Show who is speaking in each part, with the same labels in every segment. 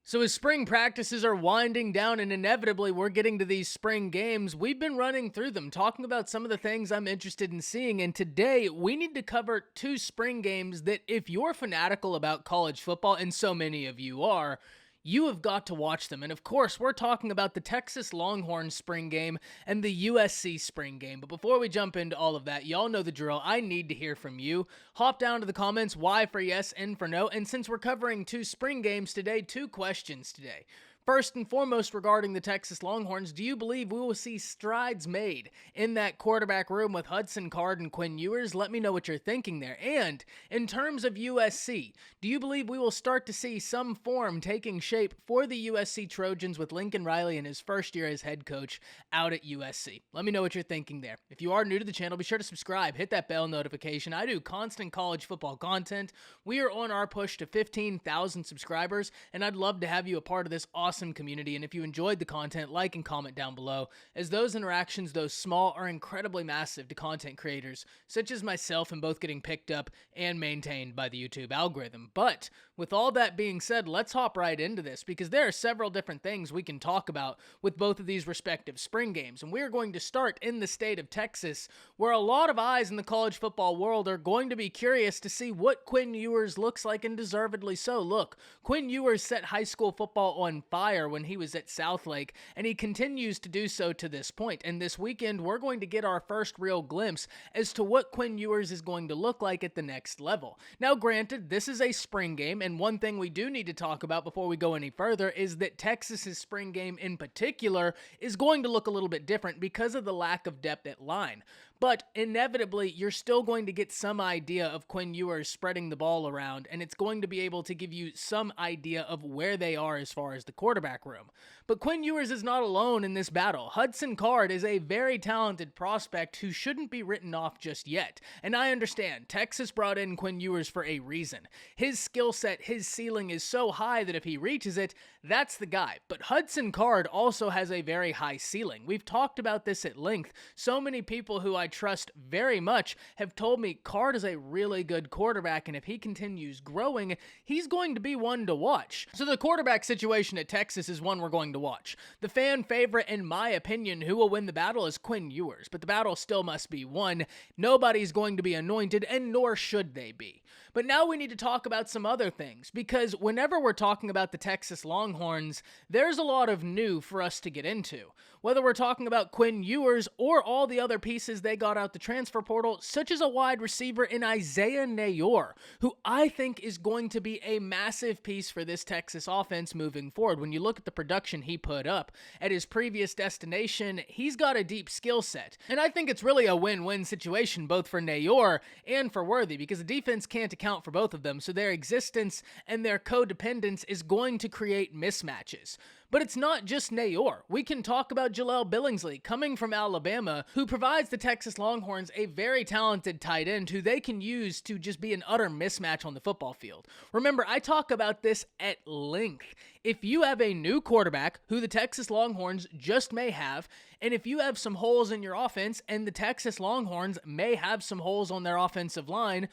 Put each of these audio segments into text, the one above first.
Speaker 1: So as spring practices are winding down and inevitably we're getting to these spring games, we've been running through them, talking about some of the things I'm interested in seeing. And today we need to cover two spring games that if you're fanatical about college football, and so many of you are, you have got to watch them. And of course, we're talking about the Texas Longhorns spring game and the USC spring game. But before we jump into all of that, y'all know the drill. I need to hear from you. Hop down to the comments, Y for yes, N for no. And since we're covering two spring games today, two questions today. First and foremost, regarding the Texas Longhorns, do you believe we will see strides made in that quarterback room with Hudson Card and Quinn Ewers? Let me know what you're thinking there. And in terms of USC, do you believe we will start to see some form taking shape for the USC Trojans with Lincoln Riley in his first year as head coach out at USC? Let me know what you're thinking there. If you are new to the channel, be sure to subscribe, hit that bell notification. I do constant college football content. We are on our push to 15,000 subscribers, and I'd love to have you a part of this awesome community. And if you enjoyed the content, like and comment down below, as those interactions, though small, are incredibly massive to content creators such as myself, and both getting picked up and maintained by the YouTube algorithm. But with all that being said, let's hop right into this, because there are several different things we can talk about with both of these respective spring games. And we're going to start in the state of Texas, where a lot of eyes in the college football world are going to be curious to see what Quinn Ewers looks like, and deservedly so. Look, Quinn Ewers set high school football on fire when he was at Southlake, and he continues to do so to this point. And this weekend, we're going to get our first real glimpse as to what Quinn Ewers is going to look like at the next level. Now, granted, this is a spring game, and one thing we do need to talk about before we go any further is that Texas's spring game in particular is going to look a little bit different because of the lack of depth at line. But inevitably, you're still going to get some idea of Quinn Ewers spreading the ball around, and it's going to be able to give you some idea of where they are as far as the quarterback room. But Quinn Ewers is not alone in this battle. Hudson Card is a very talented prospect who shouldn't be written off just yet. And I understand, Texas brought in Quinn Ewers for a reason. His skill set, his ceiling is so high that if he reaches it, that's the guy. But Hudson Card also has a very high ceiling. We've talked about this at length. So many people who I trust very much have told me Card is a really good quarterback, and if he continues growing, he's going to be one to watch. So the quarterback situation at Texas is one we're going to watch. The fan favorite, in my opinion, who will win the battle is Quinn Ewers, but the battle still must be won. Nobody's going to be anointed, and nor should they be. But now we need to talk about some other things, because whenever we're talking about the Texas Longhorns, there's a lot of new for us to get into. Whether we're talking about Quinn Ewers or all the other pieces they got out the transfer portal, such as a wide receiver in Isaiah Nayor, who I think is going to be a massive piece for this Texas offense moving forward. When you look at the production he put up at his previous destination, he's got a deep skill set. And I think it's really a win-win situation both for Nayor and for Worthy, because the defense can't account for both of them, so their existence and their codependence is going to create mismatches. But it's not just Nayor. We can talk about Jaleel Billingsley, coming from Alabama, who provides the Texas Longhorns a very talented tight end who they can use to just be an utter mismatch on the football field. Remember, I talk about this at length. If you have a new quarterback, who the Texas Longhorns just may have, and if you have some holes in your offense, and the Texas Longhorns may have some holes on their offensive line,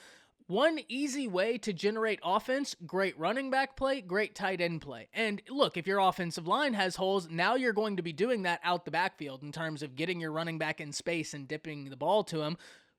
Speaker 1: one easy way to generate offense: great running back play, great tight end play. And look, if your offensive line has holes, now you're going to be doing that out the backfield in terms of getting your running back in space and dipping the ball to him.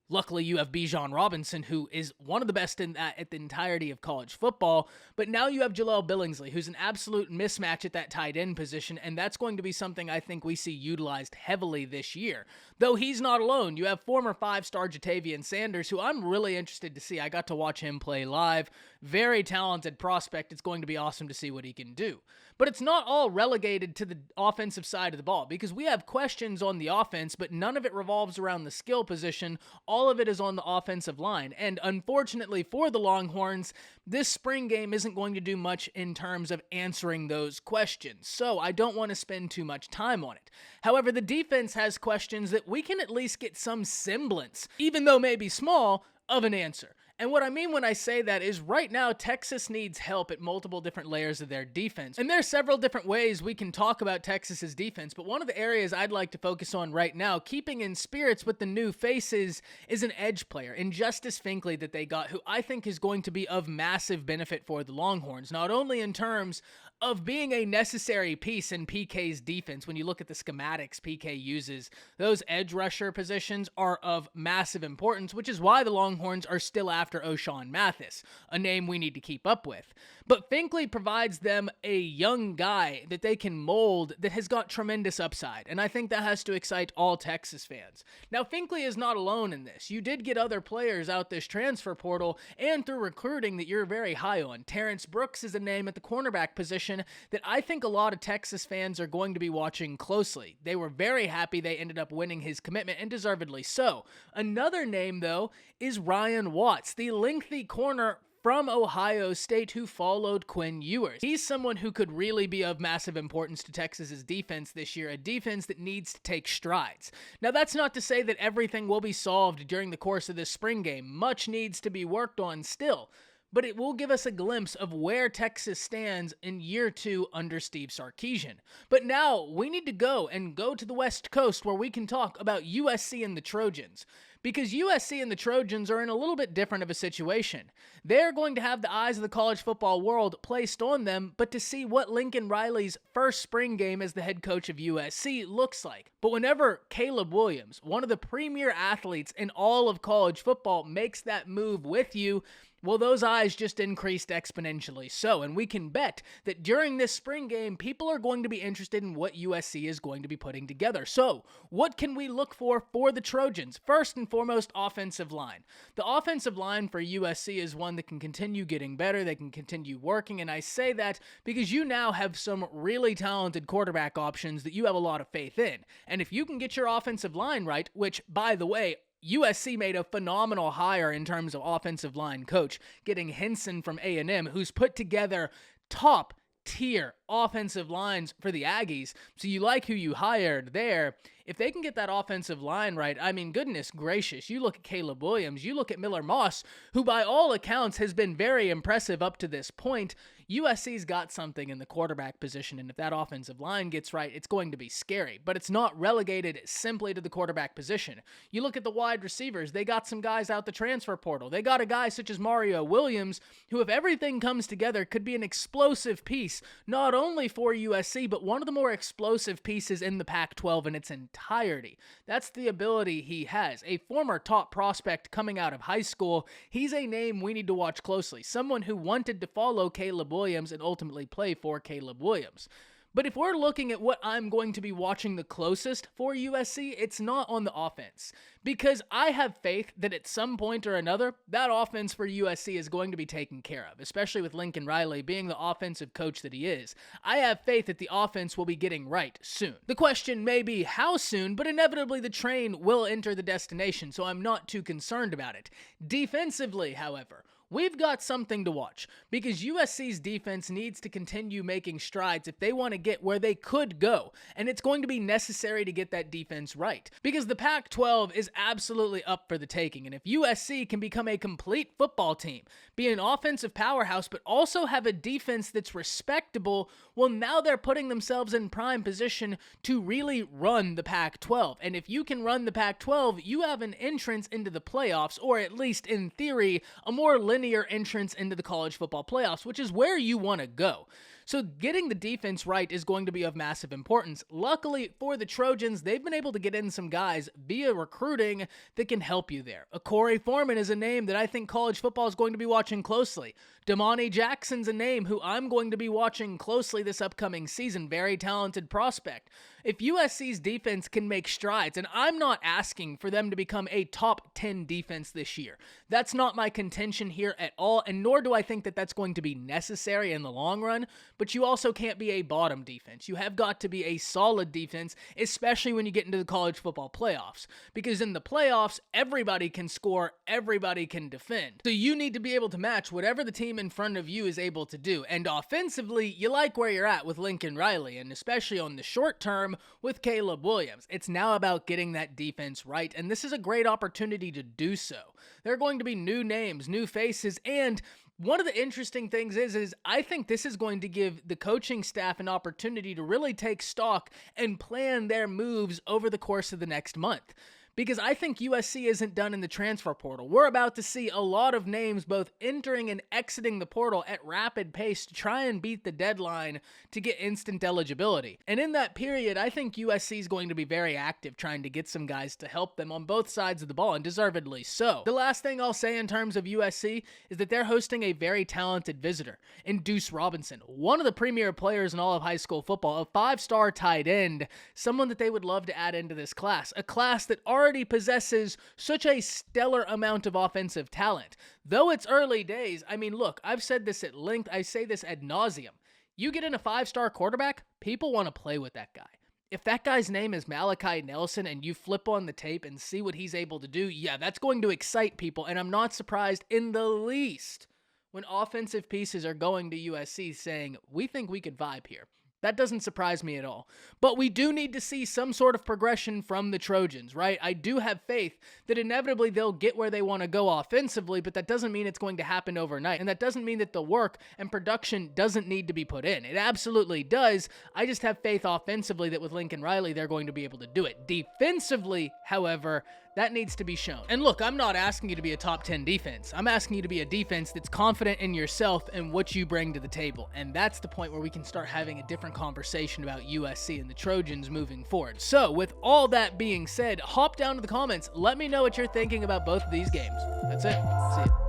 Speaker 1: Luckily, you have Bijan Robinson, who is one of the best in that at the entirety of college football. But now you have Jaleel Billingsley, who's an absolute mismatch at that tight end position, and that's going to be something I think we see utilized heavily this year. Though he's not alone. You have former five-star Jatavian Sanders, who I'm really interested to see. I got to watch him play live. Very talented prospect. It's going to be awesome to see what he can do. But it's not all relegated to the offensive side of the ball, because we have questions on the offense, but none of it revolves around the skill position. All of it is on the offensive line. And unfortunately for the Longhorns, this spring game isn't going to do much in terms of answering those questions. So I don't want to spend too much time on it. However, the defense has questions that we can at least get some semblance, even though maybe small, of an answer. And what I mean when I say that is right now, Texas needs help at multiple different layers of their defense. And there are several different ways we can talk about Texas's defense, but one of the areas I'd like to focus on right now, keeping in spirits with the new faces, is an edge player in Justice Finkley that they got, who I think is going to be of massive benefit for the Longhorns, not only in terms of being a necessary piece in PK's defense. When you look at the schematics PK uses, those edge rusher positions are of massive importance, which is why the Longhorns are still after O'Shawn Mathis, a name we need to keep up with. But Finkley provides them a young guy that they can mold that has got tremendous upside, and I think that has to excite all Texas fans. Now, Finkley is not alone in this. You did get other players out this transfer portal and through recruiting that you're very high on. Terrence Brooks is a name at the cornerback position that I think a lot of Texas fans are going to be watching closely. They were very happy they ended up winning his commitment, and deservedly so. Another name, though, is Ryan Watts, the lengthy corner from Ohio State who followed Quinn Ewers. He's someone who could really be of massive importance to Texas's defense this year, a defense that needs to take strides. Now, that's not to say that everything will be solved during the course of this spring game. Much needs to be worked on still, but it will give us a glimpse of where Texas stands in year 2 under Steve Sarkisian. But now we need to go to the West Coast where we can talk about USC and the Trojans. Because USC and the Trojans are in a little bit different of a situation. They're going to have the eyes of the college football world placed on them, but to see what Lincoln Riley's first spring game as the head coach of USC looks like. But whenever Caleb Williams, one of the premier athletes in all of college football, makes that move with you, well, those eyes just increased exponentially so, and we can bet that during this spring game, people are going to be interested in what USC is going to be putting together. So, what can we look for the Trojans? First and foremost, offensive line. The offensive line for USC is one that can continue getting better, they can continue working, and I say that because you now have some really talented quarterback options that you have a lot of faith in. And if you can get your offensive line right, which, by the way, USC made a phenomenal hire in terms of offensive line coach, getting Henson from A&M, who's put together top-tier offensive lines for the Aggies. So you like who you hired there. If they can get that offensive line right, I mean, goodness gracious, you look at Caleb Williams, you look at Miller Moss, who by all accounts has been very impressive up to this point. USC's got something in the quarterback position, and if that offensive line gets right, it's going to be scary. But it's not relegated simply to the quarterback position. You look at the wide receivers, they got some guys out the transfer portal. They got a guy such as Mario Williams, who, if everything comes together, could be an explosive piece, not only for USC, but one of the more explosive pieces in the Pac-12 in its entirety. That's the ability he has. A former top prospect coming out of high school, he's a name we need to watch closely. Someone who wanted to follow Caleb Williams and ultimately play for Caleb Williams. But if we're looking at what I'm going to be watching the closest for USC, it's not on the offense. Because I have faith that at some point or another, that offense for USC is going to be taken care of, especially with Lincoln Riley being the offensive coach that he is. I have faith that the offense will be getting right soon. The question may be how soon, but inevitably the train will enter the destination, so I'm not too concerned about it. Defensively, however, we've got something to watch because USC's defense needs to continue making strides if they want to get where they could go, and it's going to be necessary to get that defense right because the Pac-12 is absolutely up for the taking, and if USC can become a complete football team, be an offensive powerhouse, but also have a defense that's respectable, well, now they're putting themselves in prime position to really run the Pac-12, and if you can run the Pac-12, you have an entrance into the playoffs, or at least in theory, a more linear entrance into the college football playoffs, which is where you want to go. So getting the defense right is going to be of massive importance. Luckily for the Trojans, they've been able to get in some guys via recruiting that can help you there. Corey Foreman is a name that I think college football is going to be watching closely. Damani Jackson's a name who I'm going to be watching closely this upcoming season. Very talented prospect. If USC's defense can make strides, and I'm not asking for them to become a top 10 defense this year. That's not my contention here at all, and nor do I think that that's going to be necessary in the long run, but you also can't be a bottom defense. You have got to be a solid defense, especially when you get into the college football playoffs, because in the playoffs, everybody can score, everybody can defend. So you need to be able to match whatever the team team in front of you is able to do. And offensively, you like where you're at with Lincoln Riley, and especially on the short term with Caleb Williams. It's now about getting that defense right, and this is a great opportunity to do so. There are going to be new names, new faces, and one of the interesting things is I think this is going to give the coaching staff an opportunity to really take stock and plan their moves over the course of the next month. Because I think USC isn't done in the transfer portal. We're about to see a lot of names both entering and exiting the portal at rapid pace to try and beat the deadline to get instant eligibility. And in that period, I think USC is going to be very active trying to get some guys to help them on both sides of the ball, and deservedly so. The last thing I'll say in terms of USC is that they're hosting a very talented visitor in Deuce Robinson, one of the premier players in all of high school football, a 5-star tight end, someone that they would love to add into this class, a class that already possesses such a stellar amount of offensive talent. Though it's early days, I mean, look, I've said this at length, I say this ad nauseum. You get in a 5-star quarterback, people want to play with that guy. If that guy's name is Malachi Nelson and you flip on the tape and see what he's able to do, yeah, that's going to excite people, and I'm not surprised in the least when offensive pieces are going to USC saying, we think we could vibe here. That doesn't surprise me at all. But we do need to see some sort of progression from the Trojans, right? I do have faith that inevitably they'll get where they want to go offensively, but that doesn't mean it's going to happen overnight. And that doesn't mean that the work and production doesn't need to be put in. It absolutely does. I just have faith offensively that with Lincoln Riley, they're going to be able to do it. Defensively, however, that needs to be shown. And look, I'm not asking you to be a top 10 defense. I'm asking you to be a defense that's confident in yourself and what you bring to the table. And that's the point where we can start having a different conversation about USC and the Trojans moving forward. So with all that being said, hop down to the comments. Let me know what you're thinking about both of these games. That's it. See ya.